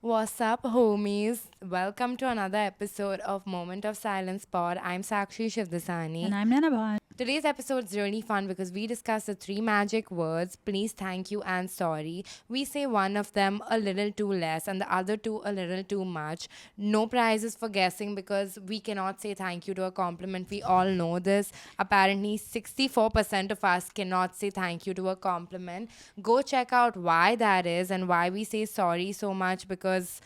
What's up, homies? Welcome to another episode of Moment of Silence Pod. I'm Sakshi And Shivdasani. I'm Naina Bhan. Today's episode is really fun because we discuss the three magic words please, thank you, and sorry. We say one of them a little too less and the other two a little too much. No prizes for guessing because we cannot say thank you to a compliment. We all know this. Apparently, 64% of us cannot say thank you to a compliment. Go check out why that is and why we say sorry so much because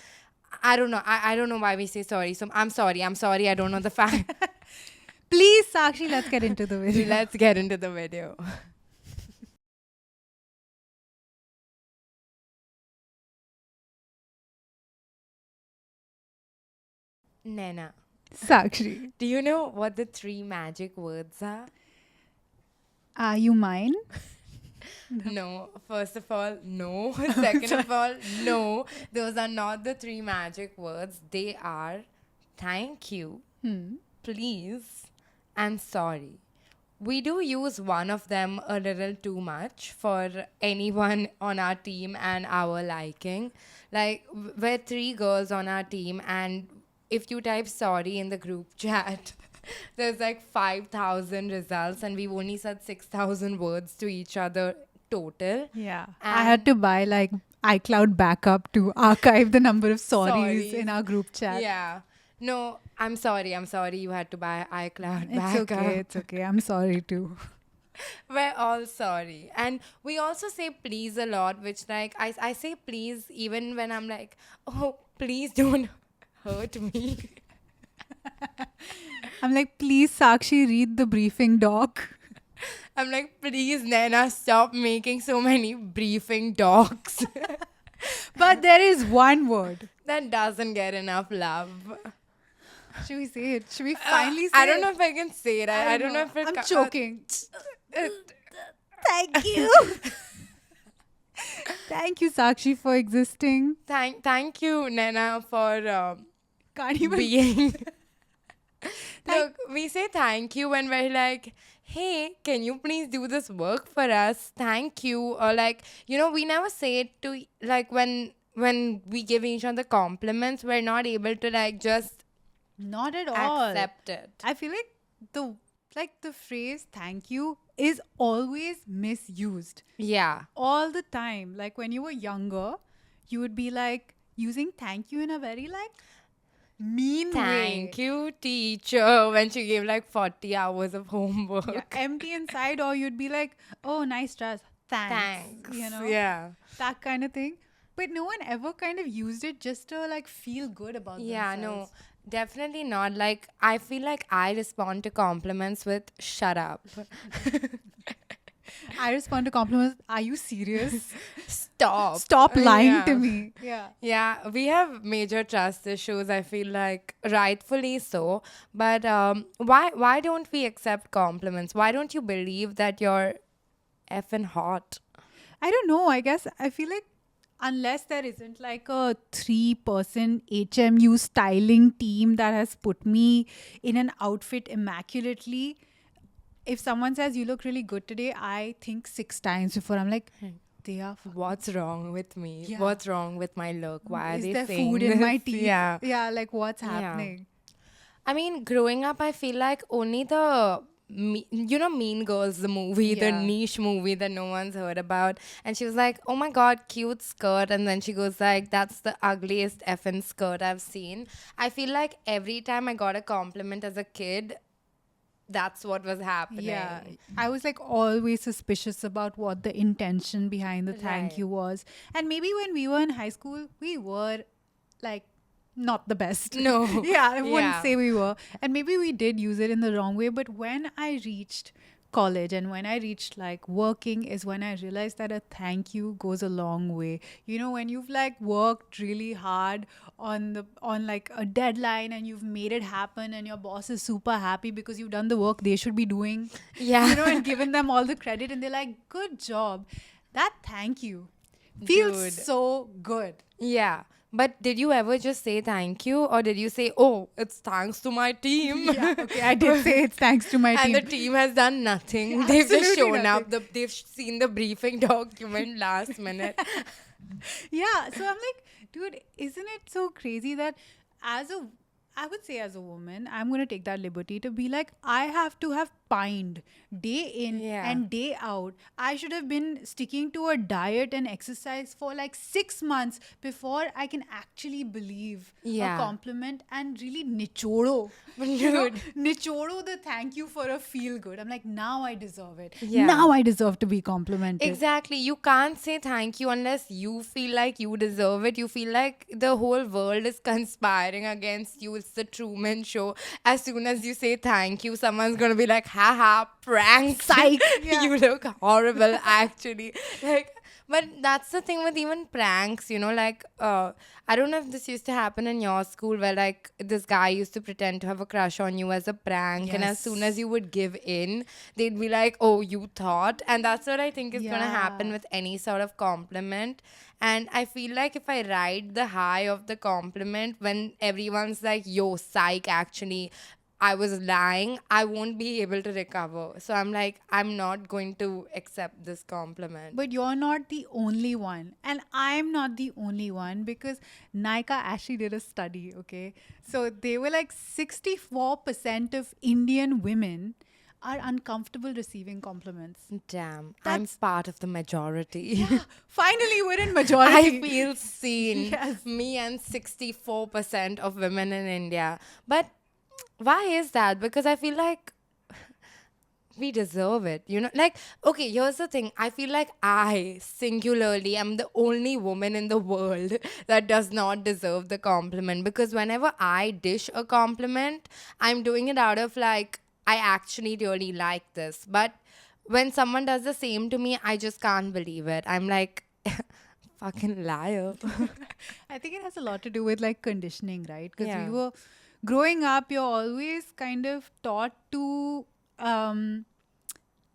I don't know. I don't know why we say sorry. So I'm sorry. I'm sorry. I don't know the fact. Please, Sakshi, let's get into the video. Let's get into the video. Nena, Sakshi, do you know what the three magic words are? are you mine? No. First of all, no. Second of all, no. Those are not the three magic words. They are thank you, please, and sorry. We do use one of them a little too much for anyone on our team and our liking. Like, we're three girls on our team, and if you type sorry in the group chat, there's like 5,000 results, and we've only said 6,000 words to each other total. Yeah. I had to buy like iCloud backup to archive the number of sorries in our group chat. Yeah. No, I'm sorry. I'm sorry you had to buy iCloud It's backup. okay. It's okay. I'm sorry too. We're all sorry. And we also say please a lot, which like I say please even when I'm like, oh, please don't hurt me. I'm like, please, Sakshi, read the briefing doc. I'm like, please, Naina, stop making so many briefing docs. But there is one word. That doesn't get enough love. Should we say it? Should we finally say I don't it? know if I can say it. I don't know if it I'm choking. uh, Thank you. Thank you, Sakshi, for existing. thank you, Nana, for Can't even. being. Look, we say thank you when we're like, hey, can you please do this work for us? Thank you. Or like, we never say it to like when we give each other compliments, we're not able to like just Not at all. accept it. I feel like the phrase thank you is always misused Yeah. all the time. Like when you were younger, you would be like using thank you in a very like mean way. Thank you, teacher, when she gave like 40 hours of homework. Yeah, empty inside, or you'd be like, oh, nice dress. Thanks. Thanks. You know, Yeah. that kind of thing. But no one ever kind of used it just to like feel good about Yeah, no, themselves. definitely not. Like, I feel like I respond to compliments with shut up. I respond to compliments. Are you serious? Stop. Stop lying Yeah. to me. Yeah. Yeah, we have major trust issues, I feel like, rightfully so. But why don't we accept compliments? Why don't you believe that you're effing hot? I don't know. I guess I feel like unless there isn't like a 3-person HMU styling team that has put me in an outfit immaculately, if someone says you look really good today, I think 6 times before I'm like, they are. What's wrong with me? Yeah. What's wrong with my look? Why are Is they there saying food in my this? teeth? Yeah. Yeah, like what's happening? I mean, growing up, I feel like only Mean Girls, the movie, the Yeah. niche movie that no one's heard about. And she was like, oh my God, cute skirt. And then she goes like, that's the ugliest effing skirt I've seen. I feel like every time I got a compliment as a kid, that's what was happening. Yeah, I was like always suspicious about what the intention behind the thank Right. you was. And maybe when we were in high school, we were like not the best. No. Yeah, I wouldn't Yeah. say we were. And maybe we did use it in the wrong way. But when I reached college and when I reached like working is when I realized that a thank you goes a long way. You know, when you've like worked really hard on like a deadline and you've made it happen and your boss is super happy because you've done the work they should be doing. Yeah. You know, and given them all the credit and they're like, good job. That thank you feels Dude. so good. Yeah. But did you ever just say thank you, or did you say, oh, it's thanks to my team? Yeah, okay, I did say it's thanks to my And team. the team has done nothing. They've just Absolutely shown up. They've seen the briefing document last minute. Yeah, so I'm like, Dude, isn't it so crazy that as a I would say as a woman, I'm going to take that liberty to be like, I have to have pined day in Yeah. and day out. I should have been sticking to a diet and exercise for like 6 months before I can actually believe a Yeah. compliment and really nichoro. Dude. Nichoro the thank you for a feel good. I'm like, now I deserve it. Yeah. Now I deserve to be complimented. Exactly. You can't say thank you unless you feel like you deserve it. You feel like the whole world is conspiring against you. It's the Truman Show. As soon as you say thank you, someone's going to be like, haha, prank. Psych. Yeah. You look horrible, actually. Like, but that's the thing with even pranks, like, I don't know if this used to happen in your school where, like, this guy used to pretend to have a crush on you as a prank. And as soon as Yes. you would give in, they'd be like, oh, you thought. And that's what I think is going to happen Yeah. with any sort of compliment. And I feel like if I ride the high of the compliment when everyone's like, yo, psych, actually, I was lying, I won't be able to recover. So I'm like, I'm not going to accept this compliment. But you're not the only one. And I'm not the only one because Nika actually did a study, okay? So they were like 64% of Indian women are uncomfortable receiving compliments. Damn, I'm That's part of the majority. finally we're in I majority. feel seen. Yes. Me and 64% of women in India. But why is that? Because I feel like we deserve it, like, okay, here's the thing. I feel like I singularly am the only woman in the world that does not deserve the compliment, because whenever I dish a compliment, I'm doing it out of like, I actually really like this. But when someone does the same to me, I just can't believe it. I'm like, fucking liar. I think it has a lot to do with like conditioning, right? Because Yeah. we were growing up, you're always kind of taught um,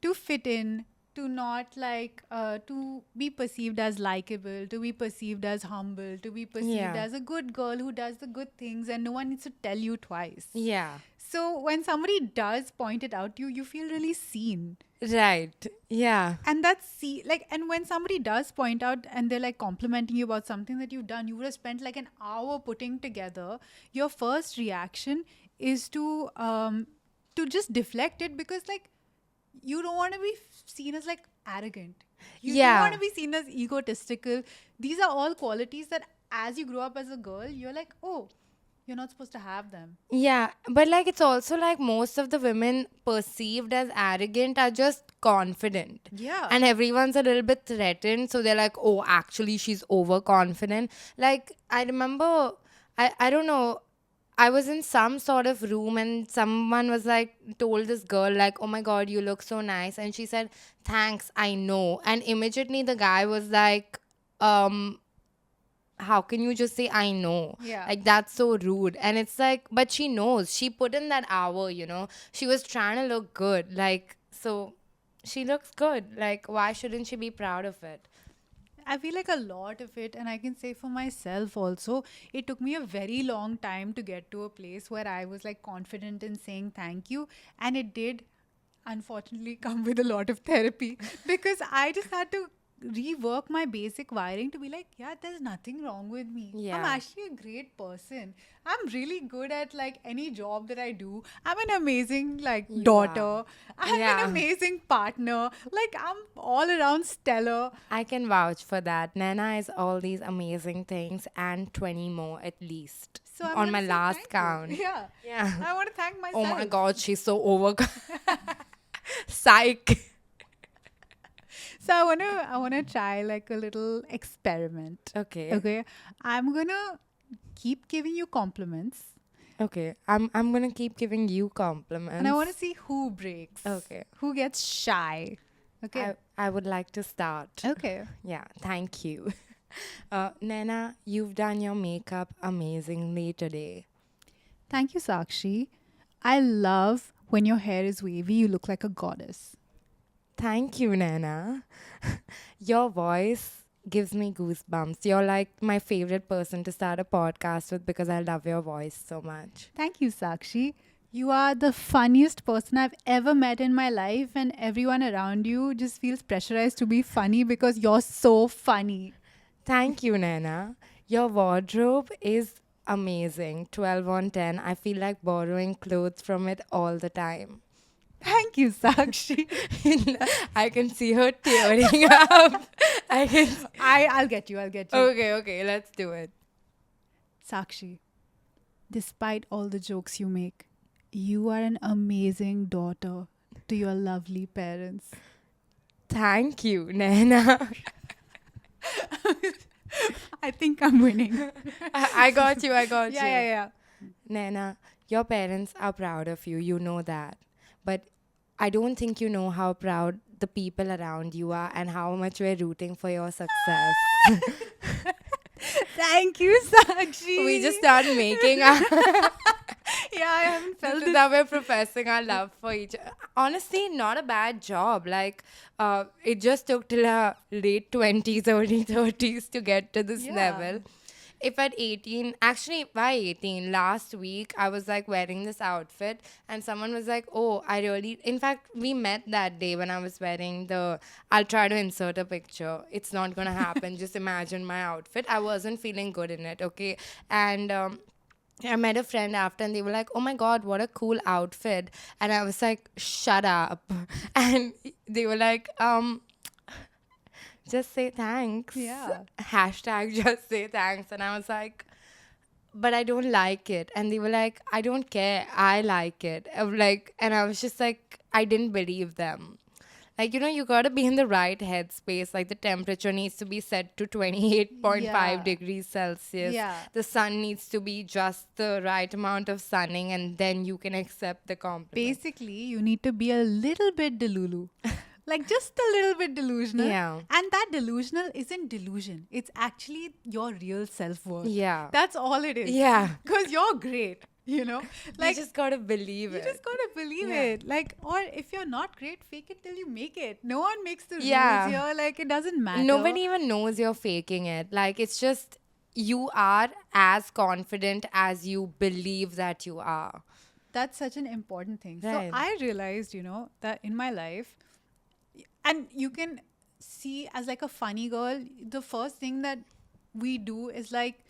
to fit in, to not like to be perceived as likable, to be perceived as humble, to be perceived Yeah. as a good girl who does the good things, and no one needs to tell you twice. Yeah. So when somebody does point it out to you, you feel really seen. Right. Yeah. And that's like, and when somebody does point out and they're like complimenting you about something that you've done, you would have spent like an hour putting together. Your first reaction is to just deflect it, because like you don't want to be seen as like arrogant. You don't want Yeah. to be seen as egotistical. These are all qualities that as you grow up as a girl, you're like, oh, you're not supposed to have them. Yeah, but like it's also like most of the women perceived as arrogant are just confident. Yeah. And everyone's a little bit threatened. So they're like, oh, actually, she's overconfident. Like, I remember, I don't know, I was in some sort of room and someone was like, told this girl, like, oh my God, you look so nice. And she said, thanks, I know. And immediately the guy was like, um, how can you just say I know? Yeah. Like, that's so rude. And it's like, but she knows. She put in that hour, She was trying to look good. Like, so she looks good. Like, why shouldn't she be proud of it? I feel like a lot of it, and I can say for myself also, it took me a very long time to get to a place where I was like confident in saying thank you. And it did unfortunately come with a lot of therapy, because I just had to rework my basic wiring to be like, yeah, there's nothing wrong with me. I'm Yeah. actually a great person. I'm really good at like any job that I do. I'm an amazing like You daughter. are. I'm Yeah. an amazing partner. Like I'm all around stellar. I can vouch for that. Nana is all these amazing things and 20 more at least. So I On want my to say last thank count. you. Yeah. Yeah. I want to thank myself. Oh my God, she's so over. Psych. So I wanna try like a little experiment. Okay. Okay. I'm gonna keep giving you compliments, Okay. I'm gonna keep giving you compliments. and I wanna see who breaks. Okay. Who gets shy. Okay. I would like to start. Okay. Yeah, thank you. Nana, you've done your makeup amazingly today. Thank you, Sakshi. I love when your hair is wavy, you look like a goddess. Thank you, Nana. Your voice gives me goosebumps. You're like my favorite person to start a podcast with because I love your voice so much. Thank you, Sakshi. You are the funniest person I've ever met in my life, and everyone around you just feels pressurized to be funny because you're so funny. Thank you, Nana. Your wardrobe is amazing. 12 on 10. I feel like borrowing clothes from it all the time. Thank you, Sakshi. I can see her tearing up. I can. I'll get you. I'll get you. Okay, okay, let's do it. Sakshi, despite all the jokes you make, you are an amazing daughter to your lovely parents. Thank you, Naina. I think I'm winning. I got you, I got Yeah, you. yeah, yeah. Naina, your parents are proud of you. You know that. But I don't think you know how proud the people around you are and how much we're rooting for your success. Thank you, Sakshi. We just start making our. Yeah, I haven't felt This is this. how we're professing our love for each other. Honestly, not a bad job. Like, it just took till our late 20s, early 30s to get to this Yeah. level. If at 18, actually by 18, last week, I was like wearing this outfit and someone was like, oh, I really, in fact, we met that day when I was wearing I'll try to insert a picture. It's not going to happen. Just imagine my outfit. I wasn't feeling good in it, okay? And, I met a friend after and they were like, oh my God, what a cool outfit. And I was like, shut up. And they were like, just say thanks. Yeah. Hashtag just say thanks. And I was like, but I don't like it. And they were like, I don't care. I like it. And I was just like, I didn't believe them. Like, you got to be in the right headspace. Like, the temperature needs to be set to 28.5 Yeah. degrees Celsius. Yeah. The sun needs to be just the right amount of sunning, and then you can accept the compliment. Basically, you need to be a little bit delulu. Like just a little bit delusional. Yeah. And that delusional isn't delusion. It's actually your real self-worth. Yeah. That's all it is. Yeah. Because you're great. Like, you just got to believe you it. just gotta believe Yeah. it. Like, or if you're not great, fake it till you make it. No one makes the Yeah. rules here. Like, it doesn't matter. Nobody even knows you're faking it. Like, it's just you are as confident as you believe that you are. That's such an important thing. Right. So I realized, that in my life, and you can see as like a funny girl, the first thing that we do is like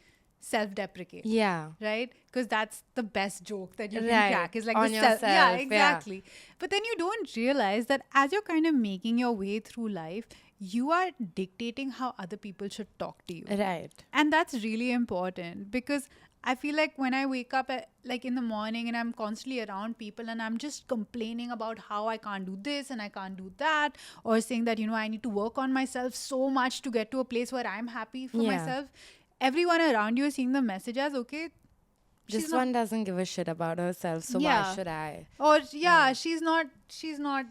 self-deprecate. Yeah. Right? Because that's the best joke that you can Right. crack. Is like On the yourself, yeah, yeah. exactly. But then you don't realize that as you're kind of making your way through life, you are dictating how other people should talk to you. Right. And that's really important because I feel like when I wake up like in the morning and I'm constantly around people and I'm just complaining about how I can't do this and I can't do that, or saying that, I need to work on myself so much to get to a place where I'm happy for Yeah. myself. Everyone around you is seeing the message as, okay, she's This not- one doesn't give a shit about herself, so Yeah. why should I? or she's not,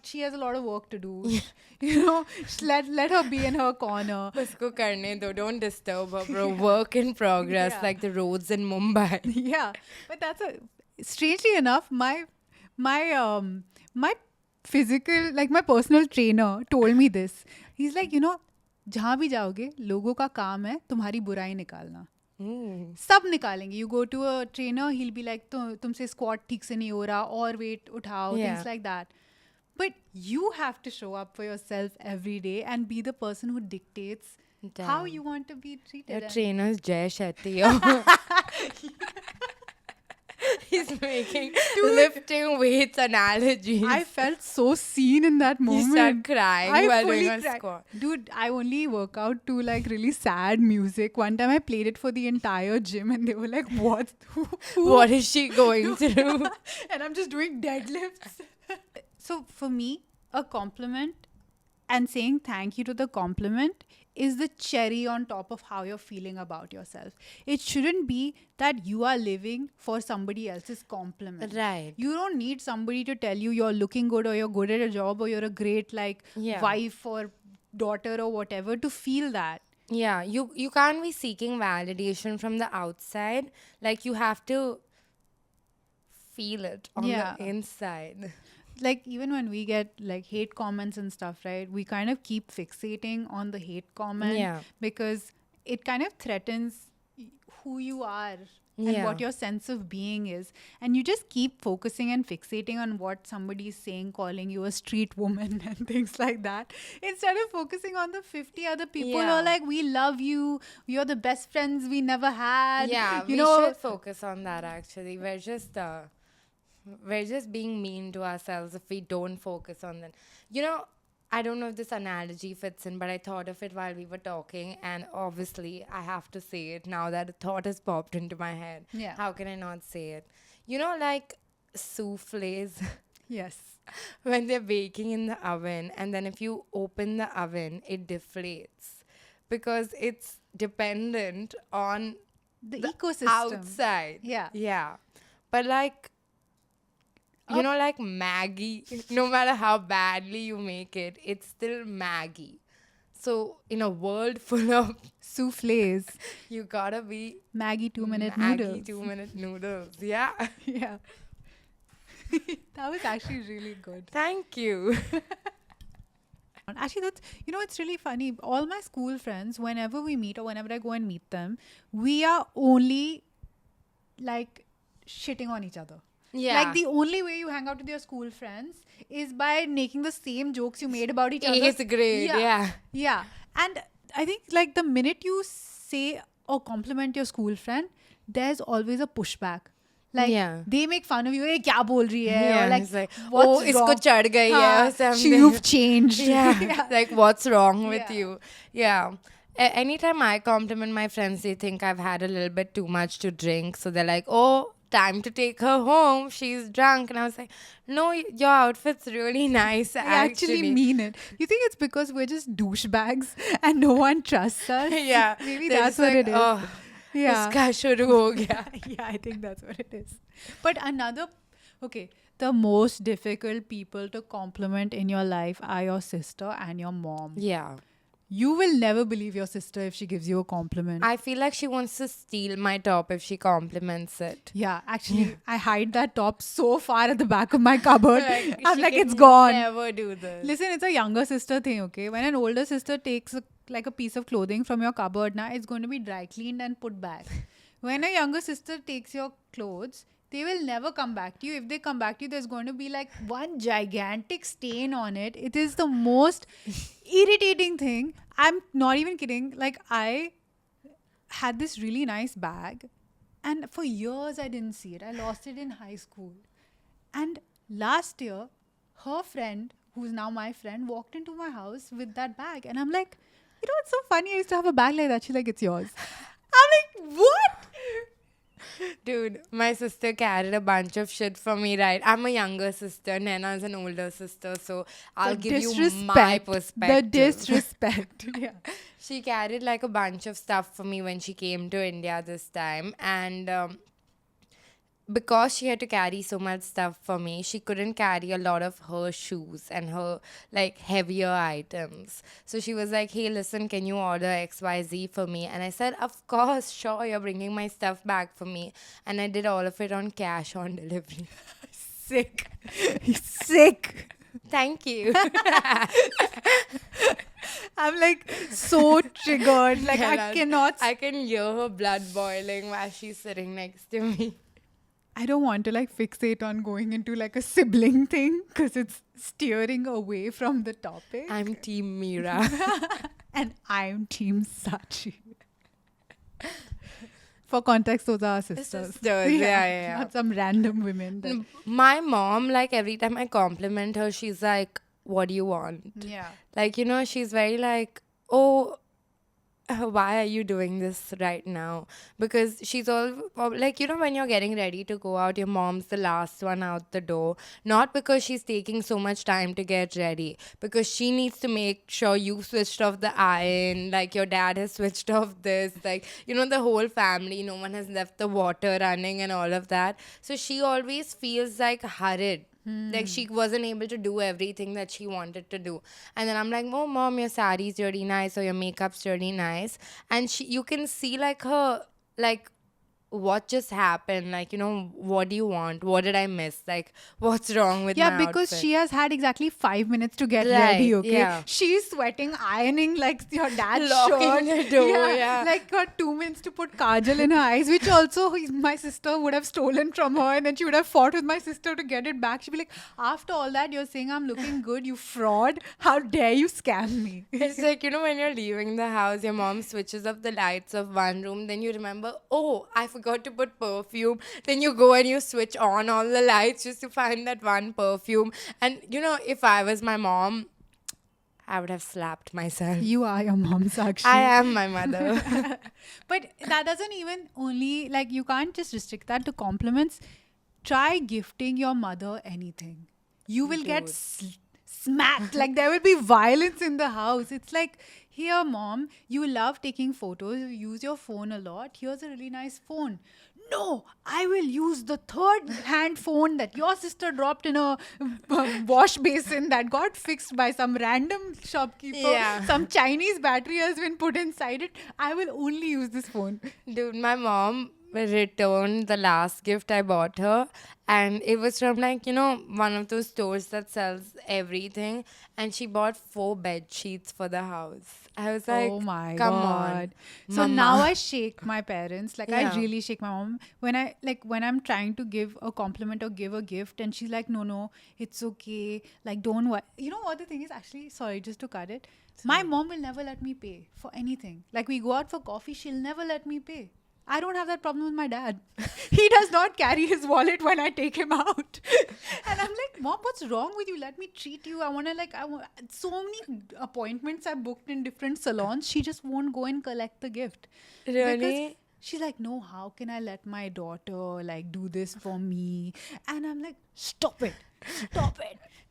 she has a lot of work to do. Let her be in her corner. Usko karne do. Don't disturb her, bro. Work in progress, Yeah. like the roads in Mumbai. Yeah, but strangely enough, my physical, like my personal trainer told me this. He's like, जहाँ भी जाओगे लोगों का काम है तुम्हारी बुराई निकालना. सब निकालेंगे. You go to a trainer, he'll be like, तुमसे squat ठीक से नहीं हो रहा, और weight उठाओ, Yeah. things like that. But you have to show up for yourself every day and be the person who dictates how Damn. you want to be treated. Your And- trainer's Jay Shetty. He's making lifting weights analogies. I felt so seen in that You moment. start crying I while fully doing a cried. squat. Dude, I only work out to like really sad music. One time I played it for the entire gym and they were like, what? What is she going through? And I'm just doing deadlifts. So for me, a compliment and saying thank you to the compliment is the cherry on top of how you're feeling about yourself. It shouldn't be that you are living for somebody else's compliment. Right. You don't need somebody to tell you you're looking good or you're good at a job or you're a great Yeah. wife or daughter or whatever to feel that. Yeah, you can't be seeking validation from the outside. Like, you have to feel it on Yeah. the inside. Like even when we get like hate comments and stuff, right? We kind of keep fixating on the hate comment Yeah. because it kind of threatens, who you are and Yeah. what your sense of being is, and you just keep focusing and fixating on what somebody is saying, calling you a street woman and things like that, instead of focusing on the 50 other people who are Yeah. like, we love you, you're the best friends we never had, Yeah, you we know. should focus on that actually. We're just being mean to ourselves if we don't focus on that. You know, I don't know if this analogy fits in, but I thought of it while we were talking, and obviously I have to say it now that a thought has popped into my head. Yeah. How can I not say it? You know, like souffles Yes. when they're baking in the oven, and then if you open the oven, it deflates because it's dependent on The the ecosystem. outside. Yeah. Yeah. But like, Up. like Maggie, no matter how badly you make it, it's still Maggie. So in a world full of, Souffles. you gotta be Maggie 2-minute Maggie noodles. 2 minute noodles. Yeah. Yeah. That was actually really good. Thank you. Actually, that's, it's really funny. All my school friends, whenever we meet or whenever I go and meet them, we are only like shitting on each other. Yeah. Like the only way you hang out with your school friends is by making the same jokes you made about each other. Eighth grade. Yeah. Yeah. And I think like the minute you say or compliment your school friend, there's always a pushback. Like Yeah. they make fun of you. Hey, kya bol rahi hai? Yeah, Or like, it's like, what's oh, isko wrong? chad gayi hai or something. You've changed. Yeah. Like, what's wrong with Yeah. you? Yeah. Anytime I compliment my friends, they think I've had a little bit too much to drink. So they're like, oh, time to take her home. She's drunk. And I was like, no, your outfit's really nice, I actually mean it. You think it's because we're just douchebags and no one trusts us? Yeah. Maybe They're that's just what like, it is. Oh, Yeah. iska shuru ho gaya. Yeah, I think that's what it is. But okay, the most difficult people to compliment in your life are your sister and your mom. Yeah. You will never believe your sister if she gives you a compliment. I feel like she wants to steal my top if she compliments it. Yeah, actually, I hide that top so far at the back of my cupboard. I'm she like, can it's gone. Never do this. Listen, it's a younger sister thing, okay? When an older sister takes like a piece of clothing from your cupboard, now it's going to be dry cleaned and put back. When a younger sister takes your clothes, they will never come back to you. If they come back to you, there's going to be like one gigantic stain on it. It is the most irritating thing. I'm not even kidding. Like, I had this really nice bag, and for years I didn't see it. I lost it in high school. And last year, her friend, who's now my friend, walked into my house with that bag. And I'm like, it's so funny. I used to have a bag like that. She's like, it's yours. I'm like, what? Dude, my sister carried a bunch of shit for me, right? I'm a younger sister. Naina's an older sister. So I'll give you my perspective. The disrespect. Yeah. She carried like a bunch of stuff for me when she came to India this time. And because she had to carry so much stuff for me, she couldn't carry a lot of her shoes and her like heavier items. So she was like, hey, listen, can you order XYZ for me? And I said, of course, sure, you're bringing my stuff back for me. And I did all of it on cash on delivery. Sick. Sick. Thank you. I'm like so triggered. Like, I cannot. I can hear her blood boiling while she's sitting next to me. I don't want to like fixate on going into like a sibling thing because it's steering away from the topic. I'm Team Mira. And I'm Team Sachi. For context, those are our sisters. Yeah. Not some random women. My mom, like every time I compliment her, she's like, what do you want? Yeah. Like, she's very like, oh, why are you doing this right now? Because she's all like, when you're getting ready to go out, your mom's the last one out the door. Not because she's taking so much time to get ready, because she needs to make sure you switched off the iron, like your dad has switched off this, like, the whole family, no one has left the water running and all of that. So she always feels like hurried. Like she wasn't able to do everything that she wanted to do. And then I'm like, oh mom, your saree's really nice or your makeup's really nice. And you can see like her like what just happened? Like, what do you want? What did I miss? Like, what's wrong with Yeah, my because outfit? she has had exactly 5 minutes to get ready, Right, okay? yeah. She's sweating, ironing like your dad's Locking shirt. the door, yeah. Like got 2 minutes to put kajal in her eyes, which also my sister would have stolen from her, and then she would have fought with my sister to get it back. She'd be like, after all that, you're saying I'm looking good, you fraud. How dare you scam me? It's like, when you're leaving the house, your mom switches up the lights of one room, then you remember, oh, I forgot to put perfume. Then you go and you switch on all the lights just to find that one perfume. And, if I was my mom, I would have slapped myself. You are your mom, Sakshi. I am my mother. But that doesn't even only, like, you can't just restrict that to compliments. Try gifting your mother anything. You will get Dude. smacked. Like, there will be violence in the house. It's like, here, mom, you love taking photos, you use your phone a lot. Here's a really nice phone. No, I will use the third hand phone that your sister dropped in a wash basin that got fixed by some random shopkeeper. Yeah. Some Chinese battery has been put inside it. I will only use this phone. Dude, my mom returned the last gift I bought her, and it was from, like, one of those stores that sells everything, and she bought 4 bed sheets for the house. I was like, Oh my come god. on. So Mama. now I shake my parents. Like I Yeah. really shake my mom when I'm trying to give a compliment or give a gift and she's like, no, it's okay. Like don't you know what the thing is actually, sorry, just to cut it. My mom will never let me pay for anything. Like we go out for coffee, she'll never let me pay. I don't have that problem with my dad. He does not carry his wallet when I take him out. And I'm like, Mom, what's wrong with you? Let me treat you. So many appointments I booked in different salons. She just won't go and collect the gift. Really? Because she's like, no, how can I let my daughter like do this for me? And I'm like, stop it.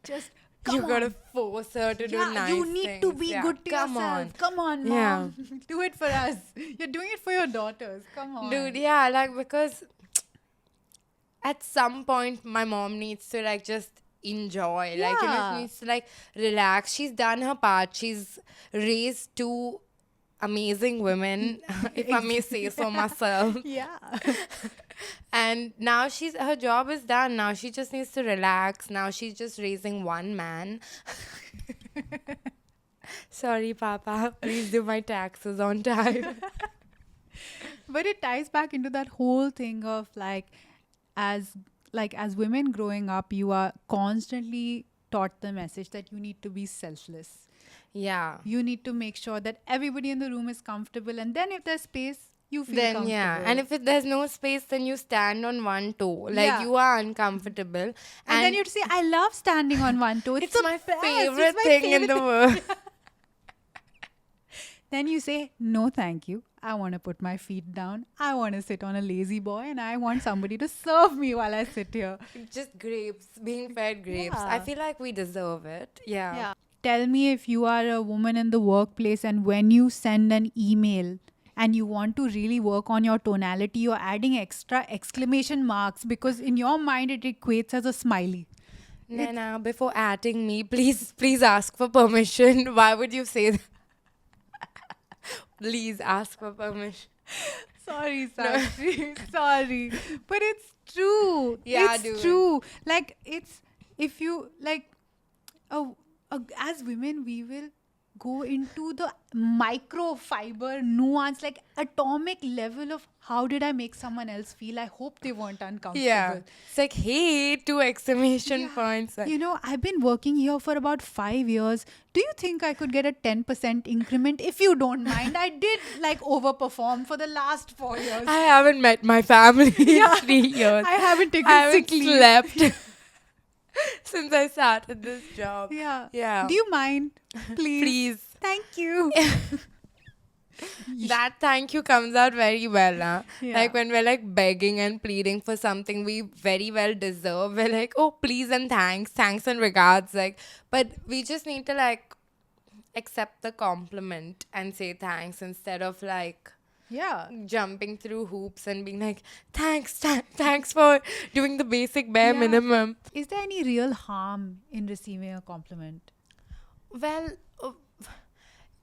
Just come You on. gotta force her to do nice you need to things. be Yeah, good to come yourself. on. Come on, Yeah. mom. Do it for us. You're doing it for your daughters. Come on. Dude, yeah, like, because at some point my mom needs to, like, just enjoy. Like, Yeah. she needs to, like, relax. She's done her part. She's raised 2 amazing women, if I may say so myself. Yeah. And now her job is done. Now she just needs to relax. Now she's just raising one man. Sorry, Papa. Please do my taxes on time. But it ties back into that whole thing of as as women growing up, you are constantly taught the message that you need to be selfless. Yeah. You need to make sure that everybody in the room is comfortable, and then if there's space, you feel Then, comfortable. yeah. And if there's no space, then you stand on one toe. Like, Yeah. you are uncomfortable. and then you'd say, I love standing on one toe. it's the my best. favorite It's my thing in favorite the world. Then you say, no, thank you. I want to put my feet down. I want to sit on a lazy boy and I want somebody to serve me while I sit here. Just grapes, being fed grapes. I Yeah. feel like we deserve it. Yeah. Tell me if you are a woman in the workplace and when you send an email and you want to really work on your tonality, you're adding extra exclamation marks because in your mind it equates as a smiley. Naina, before adding me, please ask for permission. Why would you say that? Please ask for permission. Sorry, Sakshi. Sorry. But it's true. Yeah, it's dude. true. Like, it's, if you, like, as women, we will go into the microfiber nuance, like atomic level of how did I make someone else feel? I hope they weren't uncomfortable. Yeah. It's like, hey, 2 exclamation points. You know, I've been working here for about 5 years. Do you think I could get a 10% increment? If you don't mind, I did like overperform for the last 4 years. I haven't met my family in 3 years. I haven't taken I haven't sick leave. slept since I started this job. Yeah. Yeah. Do you mind? Please. Please. Thank you. That thank you comes out very well, huh? Yeah. Like when we're like begging and pleading for something we very well deserve, we're like, oh, please and thanks and regards. Like, but we just need to like accept the compliment and say thanks instead of like Yeah. jumping through hoops and being like, thanks for doing the basic bare Yeah. minimum. Is there any real harm in receiving a compliment? Well,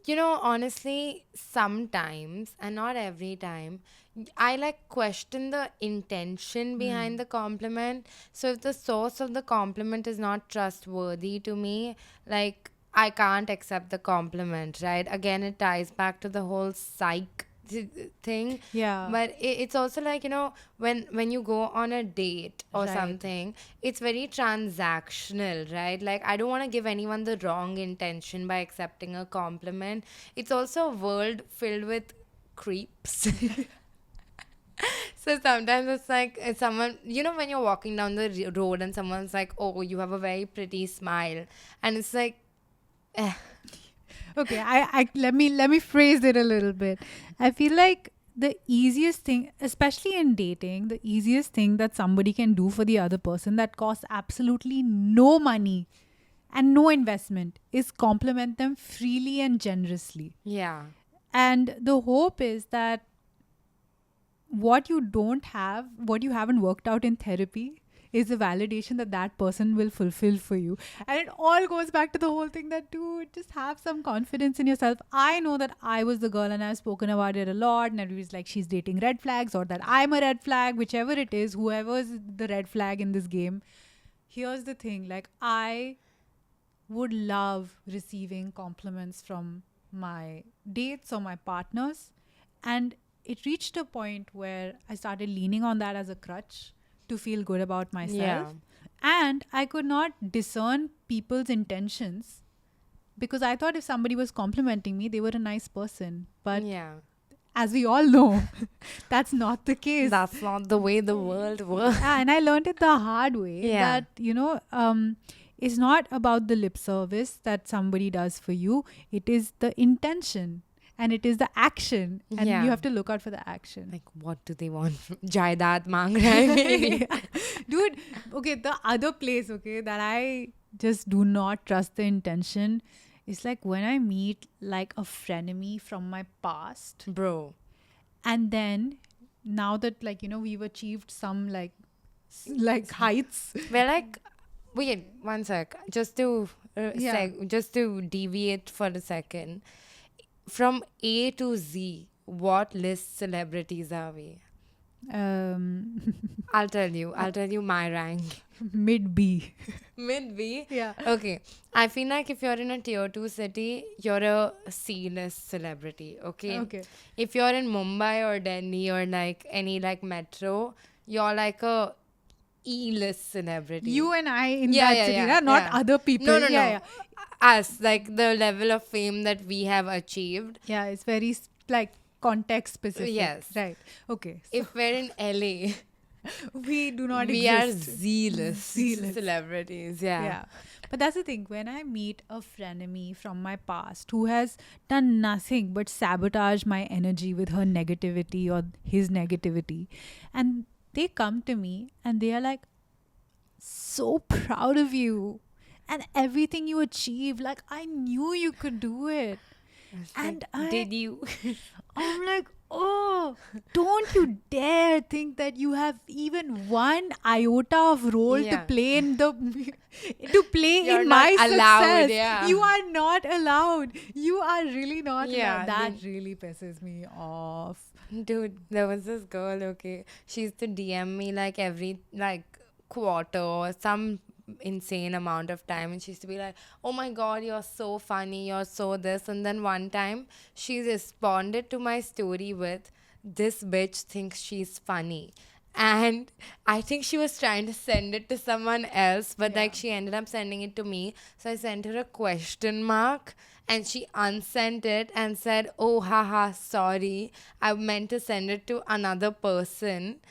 Honestly, sometimes and not every time, I like question the intention behind the compliment. So if the source of the compliment is not trustworthy to me, like I can't accept the compliment, right? Again, it ties back to the whole thing. Yeah. But it's also like, when you go on a date or Right. something, it's very transactional, right? Like, I don't want to give anyone the wrong intention by accepting a compliment. It's also a world filled with creeps. So sometimes it's like someone, when you're walking down the road and someone's like, oh, you have a very pretty smile. And it's like, eh, Okay, I let me phrase it a little bit. I feel like the easiest thing, especially in dating, the easiest thing that somebody can do for the other person that costs absolutely no money and no investment is compliment them freely and generously. yeah. And the hope is that what you don't have, what you haven't worked out in therapy, is a validation that that person will fulfill for you. And it all goes back to the whole thing that, dude, just have some confidence in yourself. I know that I was the girl and I've spoken about it a lot, and everybody's like, she's dating red flags, or that I'm a red flag, whichever it is, whoever's the red flag in this game. Here's the thing, like, I would love receiving compliments from my dates or my partners. And it reached a point where I started leaning on that as a crutch to feel good about Yeah. myself. And I could not discern people's intentions because I thought if somebody was complimenting me, they were a nice person. But Yeah. as we all know, that's not the case. That's not the way the world works. Yeah, and I learned it the hard way Yeah. that, it's not about the lip service that somebody does for you. It is the intention and it is the action. And Yeah. you have to look out for the action. Like, what do they want? Jaidat mang rahe hai. Dude, okay, the other place, okay, that I just do not trust the intention is like when I meet like a frenemy from my past. Bro. And then now that like, we've achieved some like heights. We're like, wait, one sec. Just to Yeah. just to deviate for a second. From A to Z, what list celebrities are we? Um, I'll tell you. I'll tell you my rank. mid B. Mid B. Yeah. Okay. I feel like if you're in a tier 2 city, you're a C-list celebrity. Okay. Okay. If you're in Mumbai or Delhi or like any like metro, you're like a E-list celebrity. You and I in Yeah, that yeah, city, yeah, not yeah. other people. No, no, Yeah, no. Us, like the level of fame that we have achieved. yeah. It's very like context specific. Yes. Right. Okay. So If we're in LA, we do not we are exist. Z-list Z-list. celebrities. Yeah. Yeah. But that's the thing. When I meet a frenemy from my past who has done nothing but sabotage my energy with her negativity or his negativity, and they come to me and they are like, so proud of you and everything you achieved. Like, I knew you could do it. It's And like, did you? I'm like, oh, don't you dare think that you have even one iota of role to Yeah. play in the to play You're in not my allowed, success. yeah. You are not allowed. You are really not Yeah, allowed. That really pisses me off. Dude, there was this girl, okay. She used to DM me like every like quarter or some insane amount of time, and she used to be like, oh my god, you're so funny, you're so this. And then one time she responded to my story with, this bitch thinks she's funny. And I think she was trying to send it to someone else, but like Yeah. she ended up sending it to me. So I sent her a question mark and she unsent it and said, oh, haha, sorry. I meant to send it to another person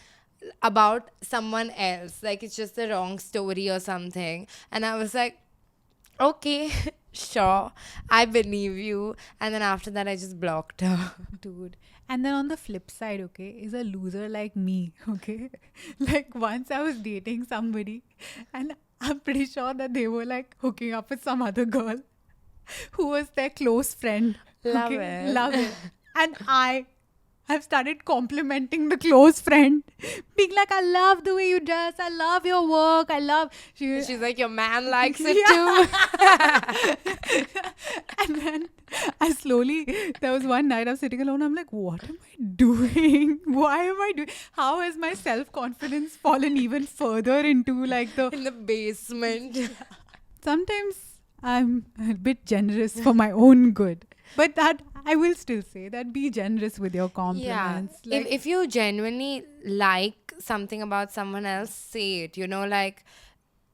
about someone else. Like it's just the wrong story or something. And I was like, okay, sure, I believe you. And then after that, I just blocked her. Dude. And then on the flip side, okay, is a loser like me, okay? Like once I was dating somebody and I'm pretty sure that they were like hooking up with some other girl who was their close friend. Love okay? it. Love it. And I I've started complimenting the close friend, being like, I love the way you dress, I love your work, I love. She's like, your man likes it Yeah. too. And then there was one night I was sitting alone. I'm like, what am I doing? Why am I doing? How has my self confidence fallen even further into like the. In the basement. Sometimes I'm a bit generous for my own good. But that I will still say that be generous with your Yeah. compliments. If you genuinely like something about someone else, say it. Like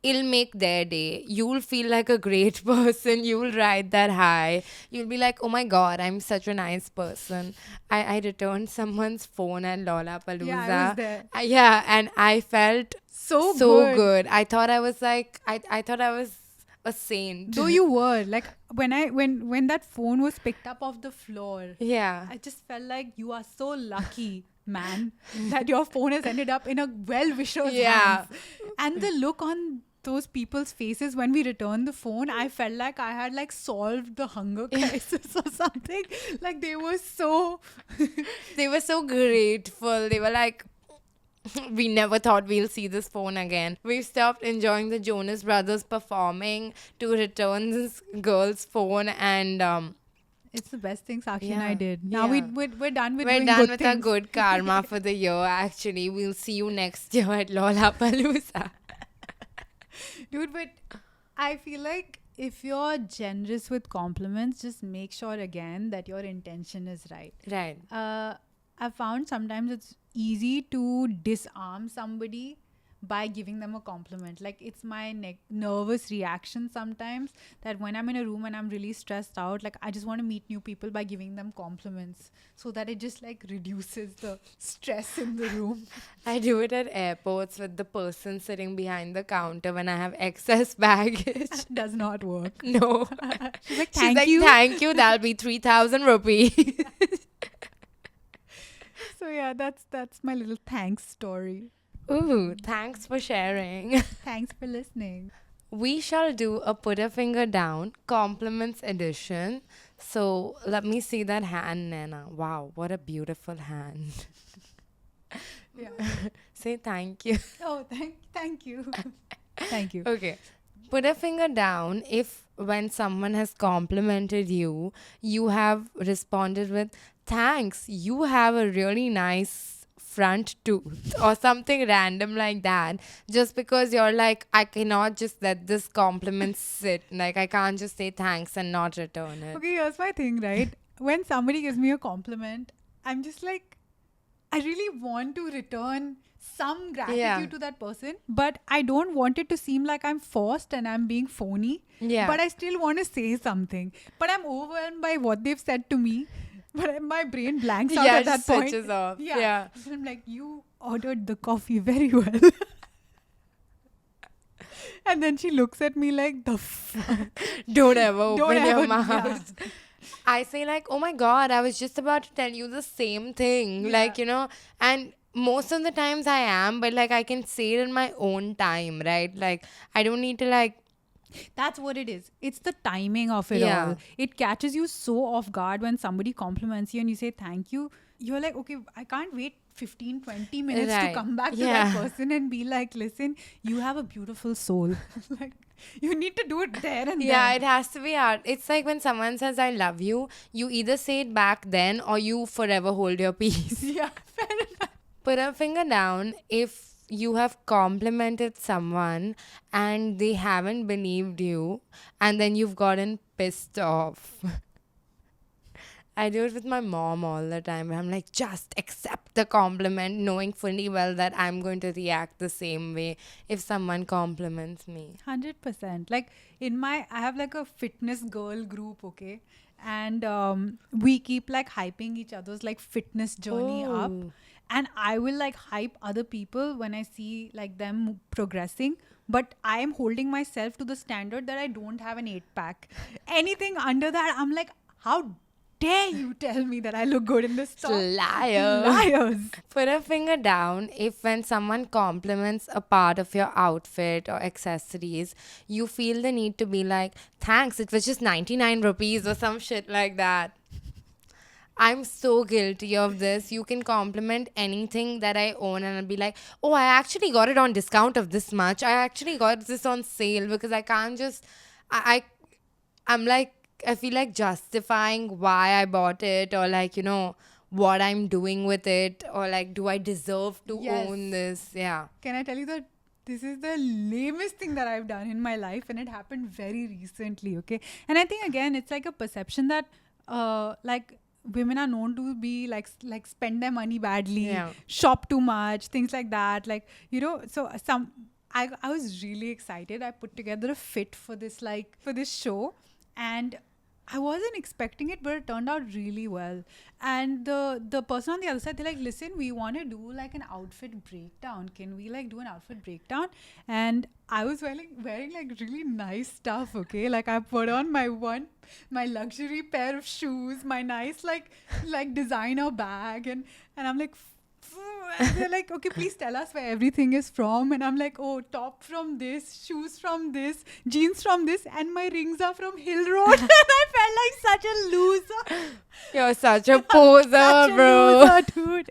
it'll make their day. You'll feel like a great person. You'll ride that high. You'll be like, oh my God, I'm such a nice person. I returned someone's phone at Lollapalooza. Yeah, I was there. Yeah, and I felt So so good. good. I thought I was like, I thought I was a saint. Though you were like when that phone was picked up off the floor, Yeah. I just felt like you are so lucky, man, that your phone has ended up in a well-wisher's Yeah. hands. And the look on those people's faces when we returned the phone, I felt like I had like solved the hunger crisis or something. Like they were so. They were so grateful. They were like, we never thought we'll see this phone again. We've stopped enjoying the Jonas Brothers performing to return this girl's phone, and It's the best thing Sakshi and Yeah, I did. Now yeah. we're done with we're doing done good with our things. good karma for the year. Actually, we'll see you next year at Lollapalooza. Dude, but I feel like if you're generous with compliments, just make sure again that your intention is right. Right. I found sometimes it's easy to disarm somebody by giving them a compliment. Like it's my nervous reaction sometimes that when I'm in a room and I'm really stressed out, like I just want to meet new people by giving them compliments so that it just like reduces the stress in the room. I do it at airports with the person sitting behind the counter when I have excess baggage. Does not work. No. She's like, She's thank like, you. thank you. That'll be 3,000 rupees. So yeah, that's my little thanks story. Ooh, thanks for sharing. Thanks for listening. We shall do a put a finger down compliments edition. So let me see that hand, Nana. Wow, what a beautiful hand. Yeah. Say thank you. Oh, thank you. Thank you. Okay. Put a finger down if when someone has complimented you, you have responded with thanks. You have a really nice front tooth or something random like that, just because you're like, I cannot just let this compliment sit. Like, I can't just say thanks and not return it. Okay, here's my thing, right? When somebody gives me a compliment, I'm just like, I really want to return some gratitude Yeah. to that person, but I don't want it to seem like I'm forced and I'm being phony. Yeah. But I still want to say something. But I'm overwhelmed by what they've said to me. But my brain blanks out Yeah, at it that point. switches off. Yeah. So I'm like, you ordered the coffee very well. And then she looks at me like, the fuck? Don't ever open Don't your ever- mouth. I say like, oh my God, I was just about to tell you the same thing. Yeah. Like, and most of the times I am, but like I can say it in my own time, right? Like I don't need to like, That's what it is. It's the timing of it Yeah. all. It catches you so off guard when somebody compliments you and you say thank you. You're like, okay, I can't wait 15, 20 minutes to Right. come back to Yeah. that person and be like, listen, you have a beautiful soul. Like, you need to do it there and yeah, then. it has to be art. It's like when someone says, I love you, you either say it back then or you forever hold your peace. Yeah, fair enough. Put a finger down if you have complimented someone and they haven't believed you and then you've gotten pissed off. I do it with my mom all the time. I'm like, just accept the compliment, knowing fully well that I'm going to react the same way if someone compliments me. 100%. Like I have like a fitness girl group, okay? And we keep like hyping each other's like fitness journey up. Oh. And I will like hype other people when I see like them progressing. But I am holding myself to the standard that I don't have an 8-pack. Anything under that, I'm like, how dare you tell me that I look good in this top? Liar. Liars. Put a finger down if when someone compliments a part of your outfit or accessories, you feel the need to be like, thanks, it was just 99 rupees or some shit like that. I'm so guilty of this. You can compliment anything that I own, and I'll be like, oh, I actually got it on discount of this much. I actually got this on sale because I can't just. I I'm like, I feel like justifying why I bought it, or like, what I'm doing with it, or like, do I deserve to Yes. own this? Yeah. Can I tell you that this is the lamest thing that I've done in my life, and it happened very recently, okay? And I think again, it's like a perception that like women are known to be like spend their money badly, Yeah. shop too much, things like that. Like, so I was really excited. I put together a fit for this show, and I wasn't expecting it, but it turned out really well. And the person on the other side, they're like, listen, we want to do like an outfit breakdown. Can we like do an outfit breakdown? And I was wearing like really nice stuff, okay? Like I put on my luxury pair of shoes, my nice like designer bag, and I'm like, and they're like, okay, please tell us where everything is from. And I'm like, oh, top from this, shoes from this, jeans from this, and my rings are from Hill Road. And I felt like such a loser. You're such a poser, Such a bro. loser, dude.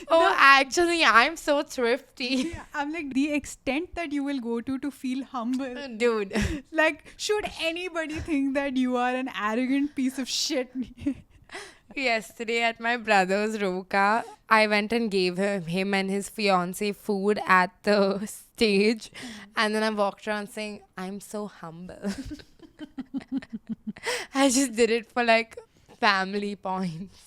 Oh, actually, I'm so thrifty. Yeah, I'm like, the extent that you will go to feel humble. Dude. Like, should anybody think that you are an arrogant piece of shit? Yesterday at my brother's Roka, I went and gave him and his fiance food at the stage. And then I walked around saying, I'm so humble. I just did it for like family points.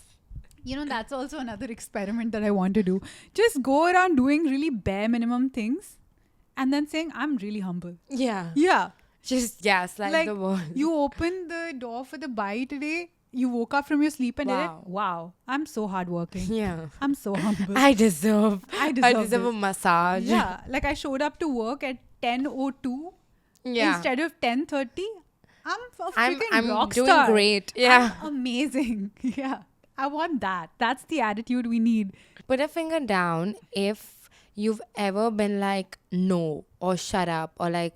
That's also another experiment that I want to do. Just go around doing really bare minimum things and then saying, I'm really humble. Yeah. Yeah. Just gaslight Like, the world. you opened the door for the buy today, you woke up from your sleep and did it. Wow. Wow, I'm so hardworking. Yeah. I'm so humble. I deserve I deserve a this. massage. Yeah. Like I showed up to work at 10:02 Yeah. instead of 10:30. I'm a I'm freaking rock doing star. great. Yeah. I'm amazing. Yeah. I want that. That's the attitude we need. Put a finger down if you've ever been like, no, or shut up, or like,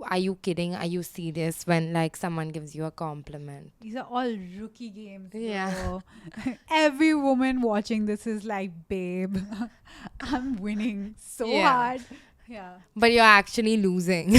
are you kidding? Are you serious when like someone gives you a compliment? These are all rookie games. Yeah. bro. Every woman watching this is like, babe, I'm winning so Yeah. hard. Yeah. But you're actually losing.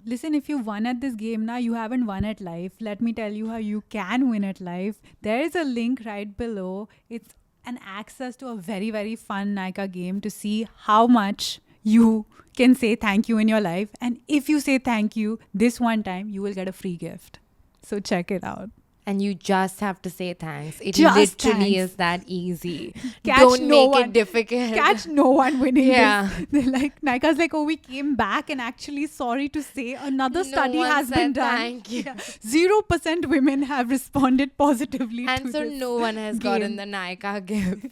Listen, if you won at this game now, you haven't won at life. Let me tell you how you can win at life. There is a link right below. It's an access to a very, very fun Nika game to see how much you can say thank you in your life. And if you say thank you this one time, you will get a free gift. So check it out. And you just have to say thanks. It Just literally thanks. is that easy. Catch Don't no make one. it difficult. Catch no one winning Yeah. this. They're like, Nika's like, oh, we came back and actually, sorry to say, another study one has said been done. thank you. 0% women have responded positively And to so this no one has gotten game. the Nika gift.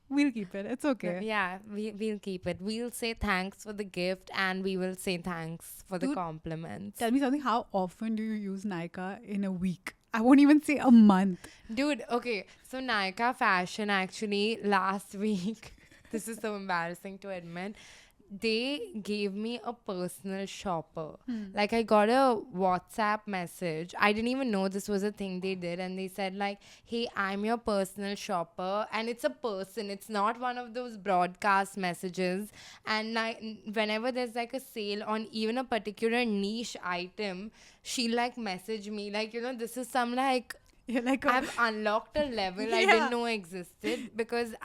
We'll keep it. It's okay. Yeah, we'll keep it. We'll say thanks for the gift, and we will say thanks for the Dude, compliments. Tell me something. How often do you use Nika in a week? I won't even say a month. Dude, okay. So Nika Fashion actually last week, this is so embarrassing to admit, they gave me a personal shopper. Like I got a WhatsApp message. I didn't even know this was a thing they did, and they said like, "Hey, I'm your personal shopper," and it's a person. It's not one of those broadcast messages. And like whenever there's like a sale on even a particular niche item, she'll like message me like, this is some like You're like, I've unlocked a level I Yeah. didn't know existed because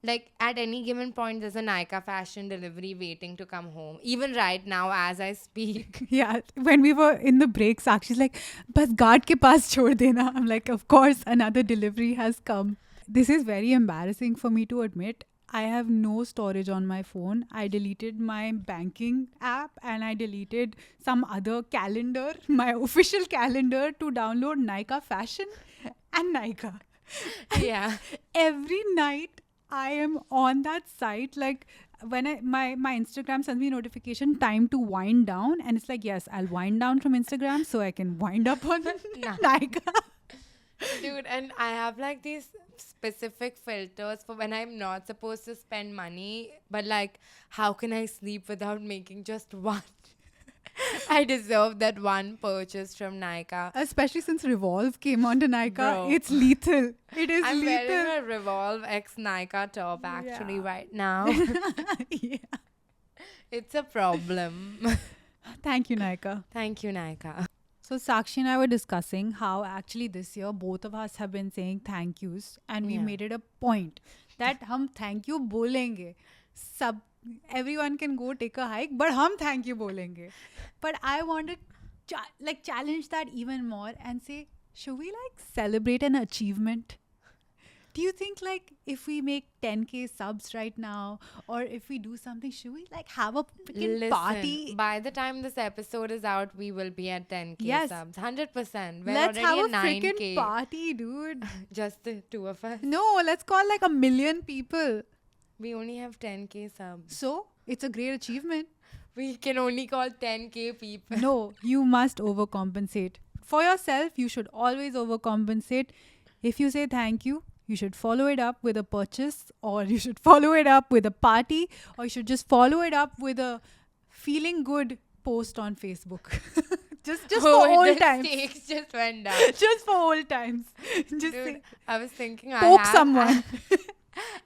like at any given point there's a Nika fashion delivery waiting to come home. Even right now as I speak. yeah. When we were in the break, Sakshi's like, "Bas guard ke paas chhod dena." I'm like, of course, another delivery has come. This is very embarrassing for me to admit. I have no storage on my phone. I deleted my banking app and I deleted some other calendar, my official calendar, to download Nika Fashion and Nika. Yeah. Every night I am on that site. Like when my Instagram sends me a notification, time to wind down, and it's like, yes, I'll wind down from Instagram so I can wind up on Nika. Dude, and I have like these specific filters for when I'm not supposed to spend money, but like how can I sleep without making just one I deserve that one purchase from Nika. Especially since Revolve came onto Nika, Bro. it's lethal. It is I'm lethal. wearing a Revolve X Nika top actually Yeah. right now. Yeah. It's a problem. Thank you, Nika. Thank you, Nika. So Sakshi and I were discussing how actually this year both of us have been saying thank yous, and we Yeah. made it a point that hum thank you bolenge. Sub everyone can go take a hike, but hum thank you bolenge. But I want to challenge that even more and say, should we like celebrate an achievement? Do you think like if we make 10K subs right now, or if we do something, should we like have a freaking Listen, party? by the time this episode is out, we will be at 10K Yes. subs. 100%. We're Let's have already a at freaking 9K. party, dude. Just the two of us. No, let's call like 1 million people. We only have 10K subs. So it's a great achievement. We can only call 10K people. No, you must overcompensate. For yourself, you should always overcompensate. If you say thank you, you should follow it up with a purchase, or you should follow it up with a party, or you should just follow it up with a feeling good post on Facebook. just Oh, for old the times. stakes just went down. Just for old times. Just Dude, say, I was thinking poke someone.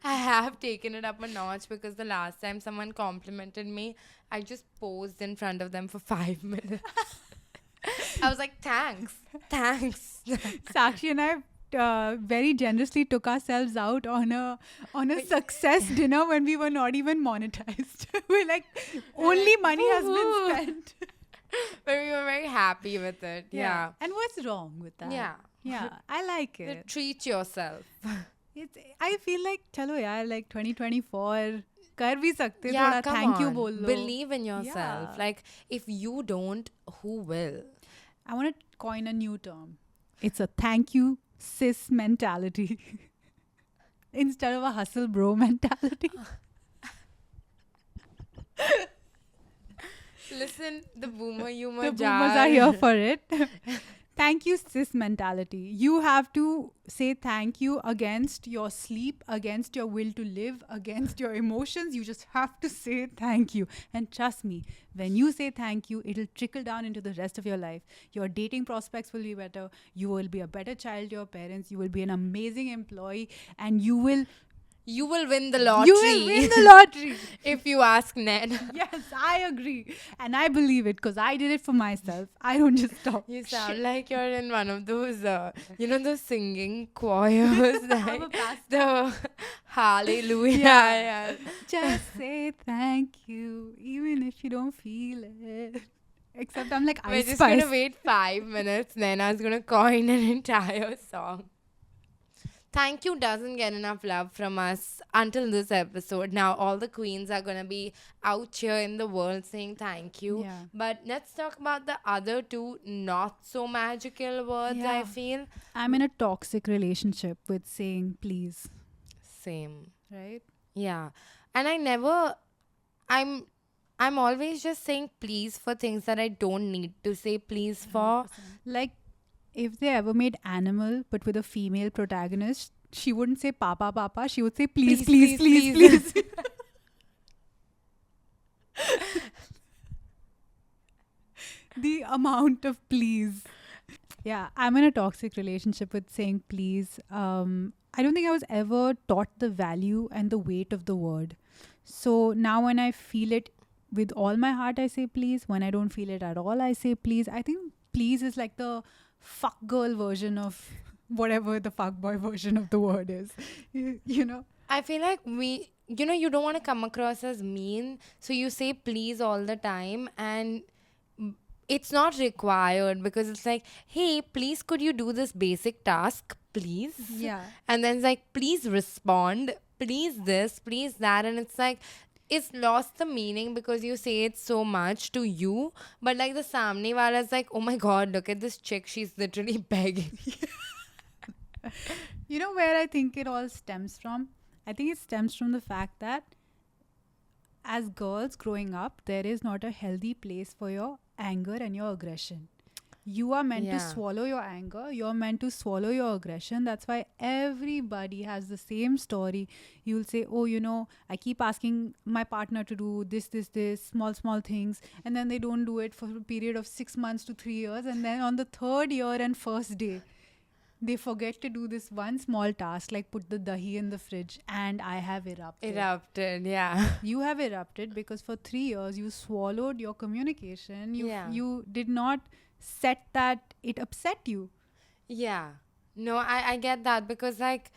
I have taken it up a notch because the last time someone complimented me, I just posed in front of them for 5 minutes. I was like, thanks. Sakshi and I very generously took ourselves out on a success dinner when we were not even monetized. We're like, only money has been woohoo. spent. But we were very happy with it. Yeah. And what's wrong with that? Yeah. Yeah, I like You it. treat yourself. I feel like, chalo yaar, like 2024 कर भी सकते Yeah, थोड़ा come thank you on. बोल लो. Believe in yourself. Yeah. Like, if you don't, who will? I want to coin a new term. It's a thank you cis mentality instead of a hustle bro mentality. Listen, the boomer humor The boomers are here for it. Thank you cis mentality. You have to say thank you against your sleep, against your will to live, against your emotions. You just have to say thank you. And trust me, when you say thank you, it'll trickle down into the rest of your life. Your dating prospects will be better. You will be a better child to your parents. You will be an amazing employee, and you will win the lottery. You will win the lottery. If you ask Ned. Yes, I agree. And I believe it because I did it for myself. I don't just talk. You sound like you're in one of those, those singing choirs. Like the Hallelujah. Yeah. Just say thank you, even if you don't feel it. Except I'm like We're Ice just Spice. going to wait 5 minutes. Naina's going to coin an entire song. Thank you doesn't get enough love from us until this episode. Now all the queens are going to be out here in the world saying thank you. Yeah. But let's talk about the other two not so magical words, I Yeah. feel. I'm in a toxic relationship with saying please. Same. Right? Yeah. And I'm always just saying please for things that I don't need to say please for. Like, if they ever made Animal but with a female protagonist, she wouldn't say papa papa, she would say please please please please, please. The amount of please. Yeah, I'm in a toxic relationship with saying please. I don't think I was ever taught the value and the weight of the word. So now when I feel it with all my heart, I say please. When I don't feel it at all, I say please. I think please is like the fuck girl version of whatever the fuck boy version of the word is. You know? I feel like you don't want to come across as mean. So you say please all the time and it's not required because it's like, hey, please could you do this basic task, please? Yeah. And then it's like, please respond, please this, please that. And it's like, it's lost the meaning because you say it so much to you. But like the samne wala is like, oh my God, look at this chick. She's literally begging. You know where I think it all stems from? I think it stems from the fact that as girls growing up, there is not a healthy place for your anger and your aggression. You are meant to Yeah. swallow your anger. You're meant to swallow your aggression. That's why everybody has the same story. You'll say, oh, I keep asking my partner to do this, small, small things. And then they don't do it for a period of 6 months to 3 years. And then on the third year and first day, they forget to do this one small task, like put the dahi in the fridge. And I have erupted. Erupted, yeah. You have erupted because for 3 years you swallowed your communication. Yeah. You did not set that it upset you. Yeah. No, I get that because like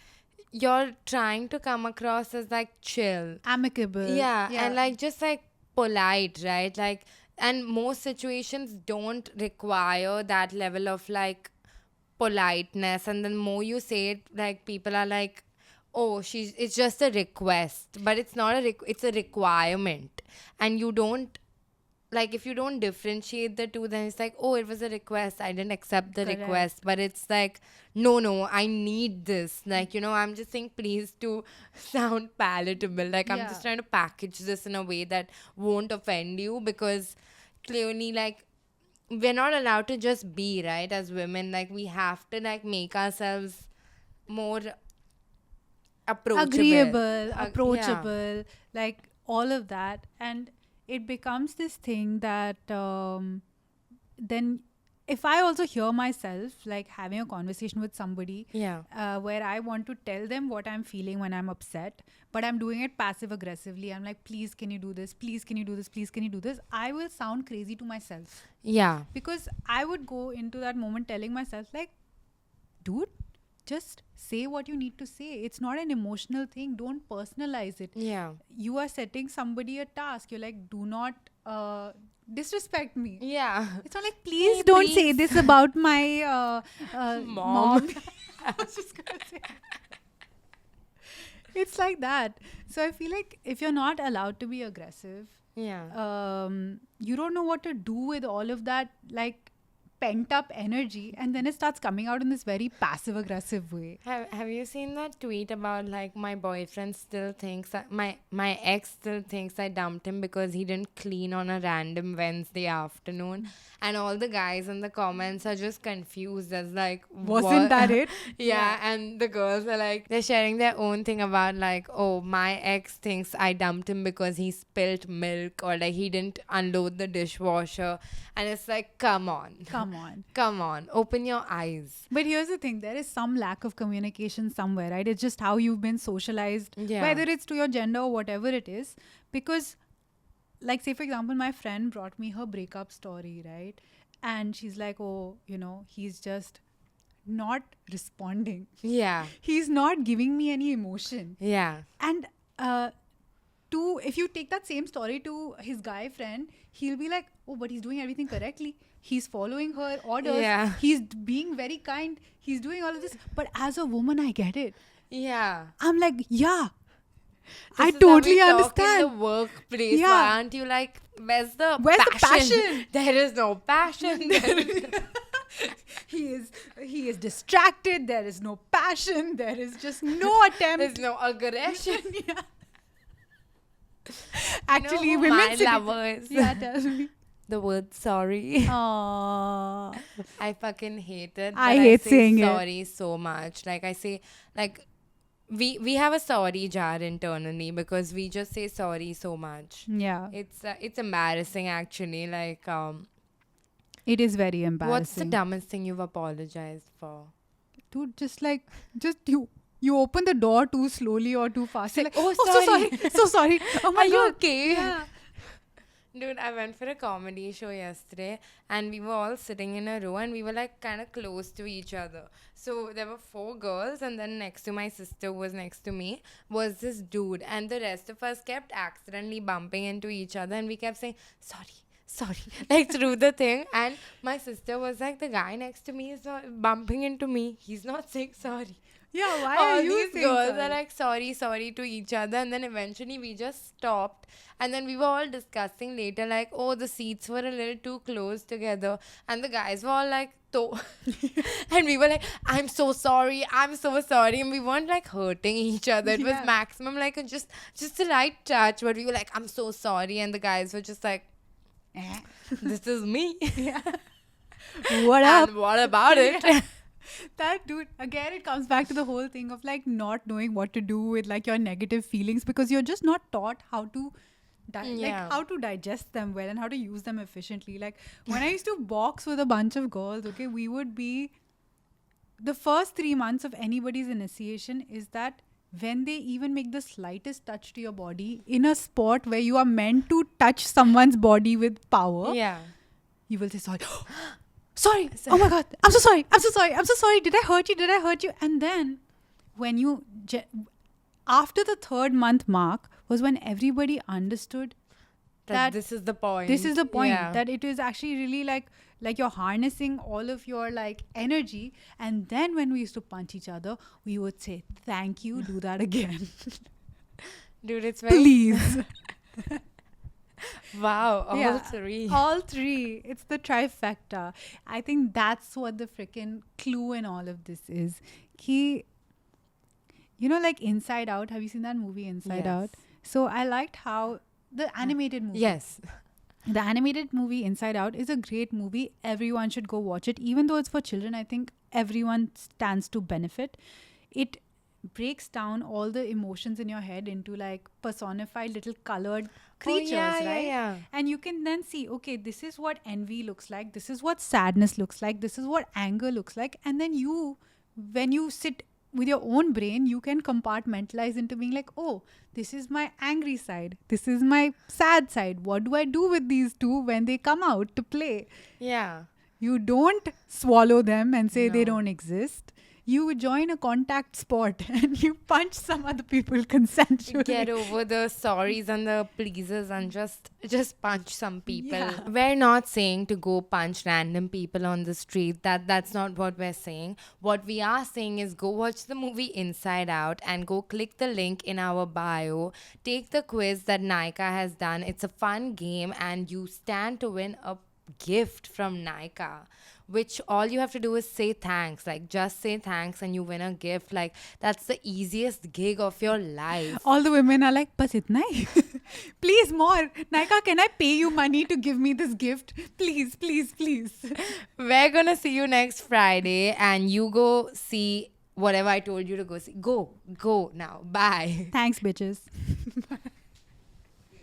you're trying to come across as like chill. Amicable. Yeah, and like just like polite, right? Like, and most situations don't require that level of like politeness. And the more you say it, like people are like, oh, it's just a request, but it's not it's a requirement. And you don't, like, if you don't differentiate the two, then it's like, oh, it was a request, I didn't accept the Correct. request. But it's like, no, I need this, like, I'm just saying please to sound palatable, like I'm Yeah. just trying to package this in a way that won't offend you, because clearly, like, we're not allowed to just be, right, as women. Like, we have to like make ourselves more approachable, Agreeable, Yeah. approachable, like all of that. And it becomes this thing that then if I also hear myself like having a conversation with somebody Yeah. where I want to tell them what I'm feeling when I'm upset, but I'm doing it passive aggressively. I'm like, please, can you do this? Please, can you do this? Please, can you do this? I will sound crazy to myself, Yeah. because I would go into that moment telling myself, like, dude, just say what you need to say. It's not an emotional thing. Don't personalize it. Yeah. You are setting somebody a task. You're like, do not disrespect me. Yeah. It's not like, please Hey, don't say please. this about my mom. I was just gonna say. It's like that. So I feel like if you're not allowed to be aggressive, Yeah. you don't know what to do with all of that, like, pent up energy, and then it starts coming out in this very passive aggressive way. Have you seen that tweet about like my boyfriend still thinks that my ex still thinks I dumped him because he didn't clean on a random Wednesday afternoon, and all the guys in the comments are just confused as like, Wasn't what? that it? Yeah, and the girls are like, they're sharing their own thing about like, oh, my ex thinks I dumped him because he spilled milk, or like he didn't unload the dishwasher, and it's like, come on. Come on, open your eyes. But here's the thing, there is some lack of communication somewhere, right? It's just how you've been socialized, Yeah. whether it's to your gender or whatever it is. Because, like, say, for example, my friend brought me her breakup story, right? And she's like, oh, he's just not responding. Yeah. He's not giving me any emotion. Yeah. And if you take that same story to his guy friend, he'll be like, oh, but he's doing everything correctly. He's following her orders. Yeah. He's being very kind. He's doing all of this. But as a woman, I get it. Yeah. I'm like, yeah, This I is how totally we talk understand. in the workplace. Yeah. Why aren't you like, where's the passion? There is no passion. He is distracted. There is no passion. There is just no attempt. There's no aggression. Yeah. Actually, who women my sit- lover is? Yeah, tell me. The word sorry. Aww. I fucking hate it. I but hate say saying it. sorry so much. Like I say, like we have a sorry jar internally because we just say sorry so much. Yeah. It's embarrassing actually. Like It is very embarrassing. what's the dumbest thing you've apologized for? Dude, just you open the door too slowly or too fast. You're like, oh, so sorry. So sorry. Oh my Are you God. okay? Yeah. Dude, I went for a comedy show yesterday and we were all sitting in a row and we were like kind of close to each other. So there were 4 girls and then next to my sister, who was next to me, was this dude, and the rest of us kept accidentally bumping into each other and we kept saying, sorry, like through the thing. And my sister was like, the guy next to me is not bumping into me. He's not saying sorry. Yeah, why All are you these saying girls sorry? are like sorry to each other, and then eventually we just stopped, and then we were all discussing later like, oh, the seats were a little too close together, and the guys were all like and we were like, I'm so sorry, and we weren't like hurting each other. It was Yeah. maximum like just a light touch, but we were like, I'm so sorry, and the guys were just like, Eh. this is me. Yeah. What up? And what about it? That dude, again, it comes back to the whole thing of like not knowing what to do with like your negative feelings because you're just not taught how to like how to digest them well and how to use them efficiently. Like when I used to box with a bunch of girls, okay, we would be the first 3 months of anybody's initiation is that when they even make the slightest touch to your body in a sport where you are meant to touch someone's body with power, Yeah. you will say sorry. Sorry. Oh my God. I'm so sorry. I'm so sorry. I'm so sorry. Did I hurt you? Did I hurt you? And then when you, after the 3rd month mark was when everybody understood that This is the point. this is the point, Yeah. that it is actually really like you're harnessing all of your like energy. And then when we used to punch each other, we would say, thank you, do that again. Dude, it's very. Please. Wow. All Yeah. three. All three. It's the trifecta. I think that's what the freaking clue in all of this is. You know, like Inside Out. Have you seen that movie, Inside Yes. Out? So I liked how the animated movie. Yes. The animated movie Inside Out is a great movie. Everyone should go watch it. Even though it's for children, I think everyone stands to benefit. It breaks down all the emotions in your head into like personified little colored creatures, right? Yeah. And you can then see, okay, this is what envy looks like. This is what sadness looks like. This is what anger looks like. And then when you sit with your own brain, you can compartmentalize into being like, oh, this is my angry side. This is my sad side. What do I do with these two when they come out to play? Yeah. You don't swallow them and say they No. don't exist. You join a contact sport and you punch some other people consensually. Get over the sorries and the pleases and just punch some people. Yeah. We're not saying to go punch random people on the street. That's not what we're saying. What we are saying is go watch the movie Inside Out and go click the link in our bio. Take the quiz that Naika has done. It's a fun game and you stand to win a gift from Naika, which all you have to do is say thanks. Like just say thanks and you win a gift. Like that's the easiest gig of your life. All the women are like, bas itna hi. Please more. Naika, can I pay you money to give me this gift? Please, please, please. We're gonna see you next Friday and you go see whatever I told you to go see. Go now. Bye. Thanks, bitches.